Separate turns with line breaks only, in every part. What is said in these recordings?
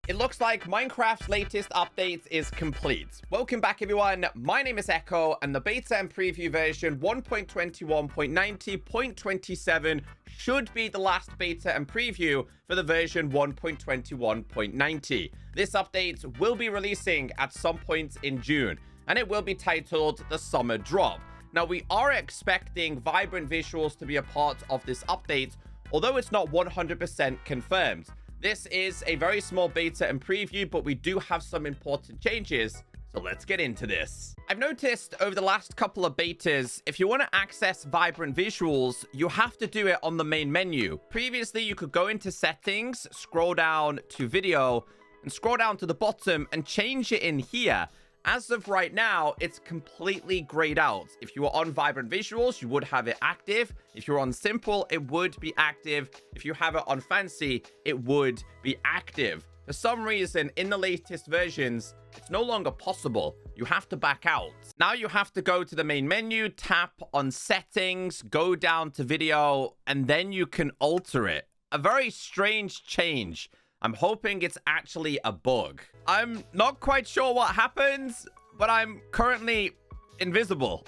It looks like Minecraft's latest update is complete. Welcome back, everyone. My name is Echo, and the beta and preview version 1.21.90.27 should be the last beta and preview for the version 1.21.90. This update will be releasing at some point in June, and it will be titled the Summer Drop. Now, we are expecting vibrant visuals to be a part of this update, although it's not 100% confirmed. This is a very small beta and preview, but we do have some important changes, so let's get into this. I've noticed over the last couple of betas, if you want to access vibrant visuals, you have to do it on the main menu. Previously, you could go into settings, scroll down to video, and scroll down to the bottom and change it in here. As of right now, it's completely grayed out. If you were on vibrant visuals, you would have it active. If you're on simple, it would be active. If you have it on fancy, it would be active. For some reason, in the latest versions, it's no longer possible. You have to back out. Now you have to go to the main menu, tap on settings, go down to video, and then you can alter it. A very strange change. I'm hoping it's actually a bug. I'm not quite sure what happens, but I'm currently invisible.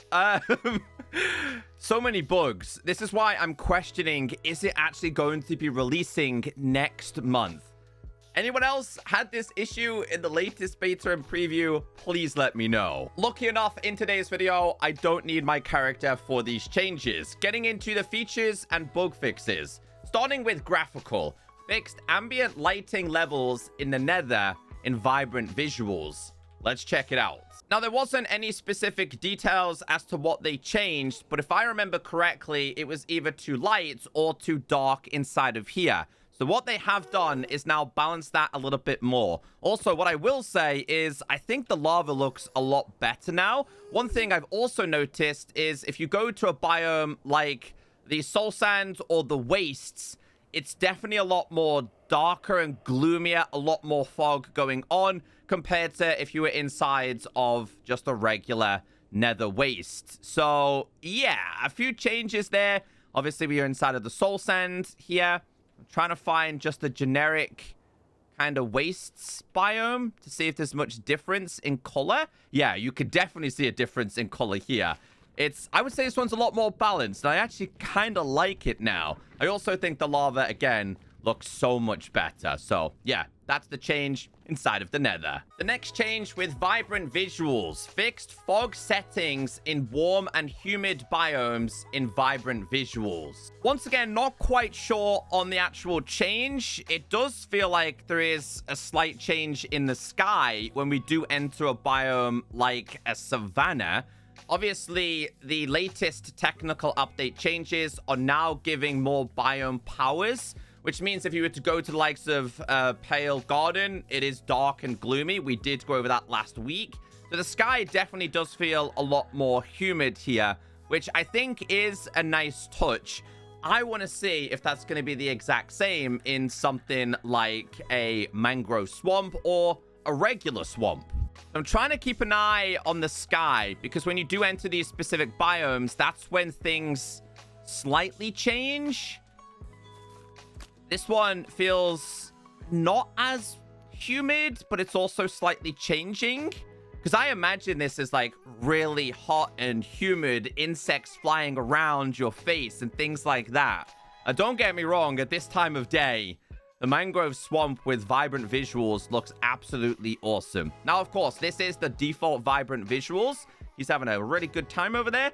So many bugs. This is why I'm questioning, is it actually going to be releasing next month? Anyone else had this issue in the latest beta and preview? Please let me know. Lucky enough, in today's video, I don't need my character for these changes. Getting into the features and bug fixes. Starting with graphical. Fixed ambient lighting levels in the nether in vibrant visuals. Let's check it out. Now, there wasn't any specific details as to what they changed, but if I remember correctly, it was either too light or too dark inside of here. So what they have done is now balance that a little bit more. Also, what I will say is I think the lava looks a lot better now. One thing I've also noticed is if you go to a biome like the soul sand or the wastes, it's definitely a lot more darker and gloomier, a lot more fog going on compared to if you were inside of just a regular nether waste. So, yeah, a few changes there. Obviously, we are inside of the soul sand here. I'm trying to find just a generic kind of wastes biome to see if there's much difference in color. Yeah, you could definitely see a difference in color here. I would say this one's a lot more balanced, and I actually kind of like it now. I also think the lava, again, looks so much better. So, yeah, that's the change inside of the nether. The next change with vibrant visuals. Fixed fog settings in warm and humid biomes in vibrant visuals. Once again, not quite sure on the actual change. It does feel like there is a slight change in the sky when we do enter a biome like a savanna. Obviously, the latest technical update changes are now giving more biome powers, which means if you were to go to the likes of Pale Garden, it is dark and gloomy. We did go over that last week. So the sky definitely does feel a lot more humid here, which I think is a nice touch. I want to see if that's going to be the exact same in something like a mangrove swamp or a regular swamp. I'm trying to keep an eye on the sky because when you do enter these specific biomes, that's when things slightly change. This one feels not as humid, but it's also slightly changing because I imagine this is like really hot and humid, insects flying around your face and things like that. Don't get me wrong, at this time of day, the mangrove swamp with vibrant visuals looks absolutely awesome. Now, of course, this is the default vibrant visuals. He's having a really good time over there.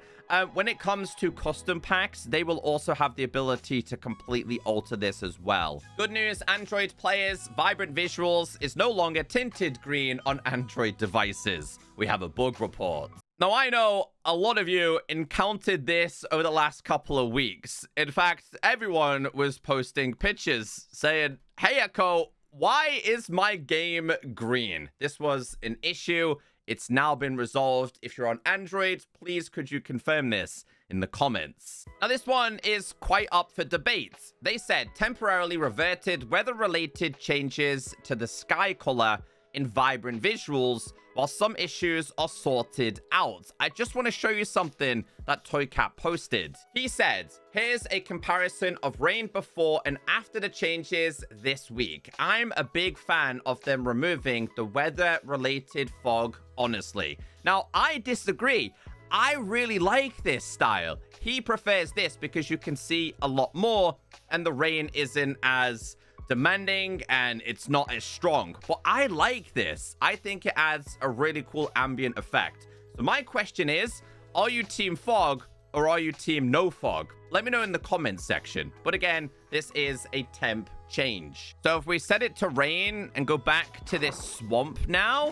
When it comes to custom packs, they will also have the ability to completely alter this as well. Good news, Android players, vibrant visuals is no longer tinted green on Android devices. We have a bug report. Now, I know a lot of you encountered this over the last couple of weeks. In fact, everyone was posting pictures saying, "Hey, Echo, why is my game green?" This was an issue. It's now been resolved. If you're on Android, please could you confirm this in the comments. Now, this one is quite up for debate. They said temporarily reverted weather-related changes to the sky color in vibrant visuals, while some issues are sorted out. I just want to show you something that ToyCat posted. He said, here's a comparison of rain before and after the changes this week. I'm a big fan of them removing the weather-related fog, honestly. Now, I disagree. I really like this style. He prefers this because you can see a lot more and the rain isn't as demanding and it's not as strong. But I like this. I think it adds a really cool ambient effect. So my question is, are you team fog or are you team no fog? Let me know in the comments section. But again, this is a temp change. So if we set it to rain and go back to this swamp now,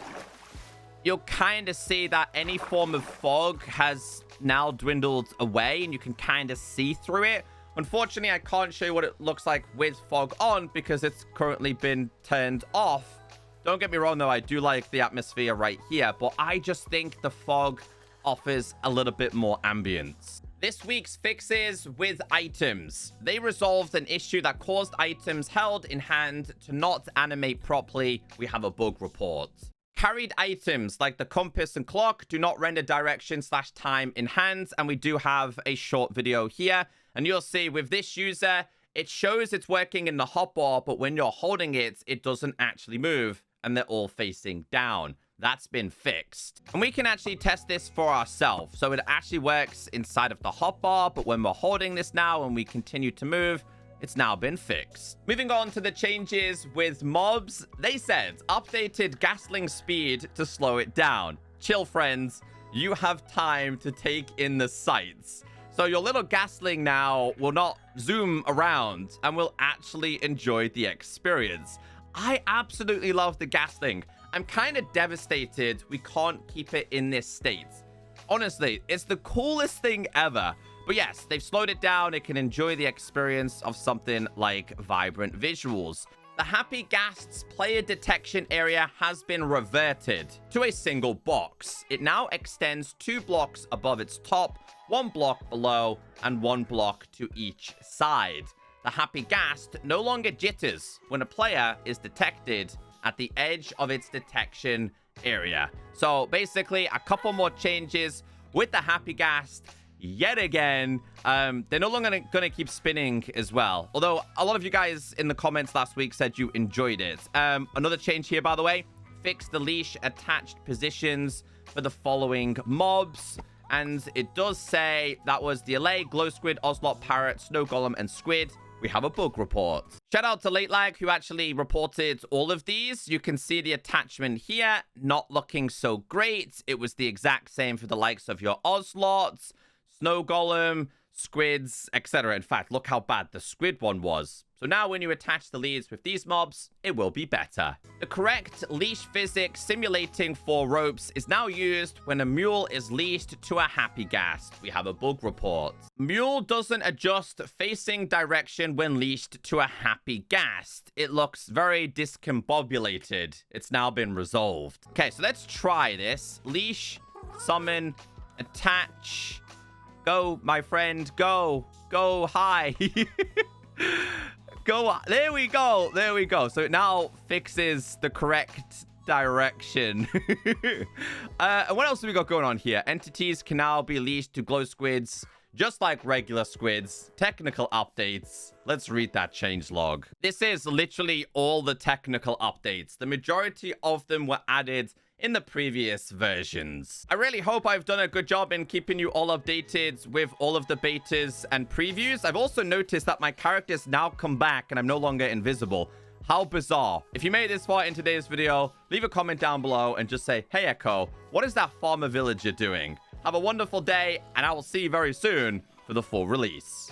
you'll kind of see that any form of fog has now dwindled away and you can kind of see through it. Unfortunately, I can't show you what it looks like with fog on because it's currently been turned off. Don't get me wrong, though. I do like the atmosphere right here, but I just think the fog offers a little bit more ambience. This week's fixes with items. They resolved an issue that caused items held in hand to not animate properly. We have a bug report. Carried items like the compass and clock do not render direction/time in hand, and we do have a short video here. And you'll see with this user, it shows it's working in the hotbar, but when you're holding it, it doesn't actually move, and they're all facing down. That's been fixed. And we can actually test this for ourselves. So it actually works inside of the hotbar, but when we're holding this now and we continue to move, it's now been fixed. Moving on to the changes with mobs, they said updated Ghastling speed to slow it down. Chill, friends. You have time to take in the sights. So your little Ghastling now will not zoom around and will actually enjoy the experience. I absolutely love the Ghastling. I'm kind of devastated we can't keep it in this state. Honestly, it's the coolest thing ever. But yes, they've slowed it down. It can enjoy the experience of something like vibrant visuals. The Happy Ghast's player detection area has been reverted to a single box. It now extends 2 blocks above its top, 1 block below, and 1 block to each side. The Happy Ghast no longer jitters when a player is detected at the edge of its detection area. So basically, a couple more changes with the Happy Ghast. Yet again, they're no longer going to keep spinning as well. Although a lot of you guys in the comments last week said you enjoyed it. Another change here, by the way, fix the leash attached positions for the following mobs. And it does say that was the LA, Glow Squid, Ocelot, Parrot, Snow Golem, and Squid. We have a bug report. Shout out to Late Lag, who actually reported all of these. You can see the attachment here, not looking so great. It was the exact same for the likes of your Ocelots, Snow Golem, Squids, etc. In fact, look how bad the Squid one was. So now when you attach the leads with these mobs, it will be better. The correct leash physics simulating for ropes is now used when a mule is leashed to a Happy Ghast. We have a bug report. Mule doesn't adjust facing direction when leashed to a Happy Ghast. It looks very discombobulated. It's now been resolved. Okay, so let's try this. Leash, summon, attach. Go, my friend, go. Go high. Go. There we go. There we go. So it now fixes the correct direction. And what else have we got going on here? Entities can now be leashed to glow squids, just like regular squids. Technical updates. Let's read that change log. This is literally all the technical updates. The majority of them were added in the previous versions. I really hope I've done a good job in keeping you all updated with all of the betas and previews. I've also noticed that my characters now come back and I'm no longer invisible. How bizarre. If you made it this far in today's video, leave a comment down below and just say, hey Echo, what is that farmer villager doing? Have a wonderful day, and I will see you very soon for the full release.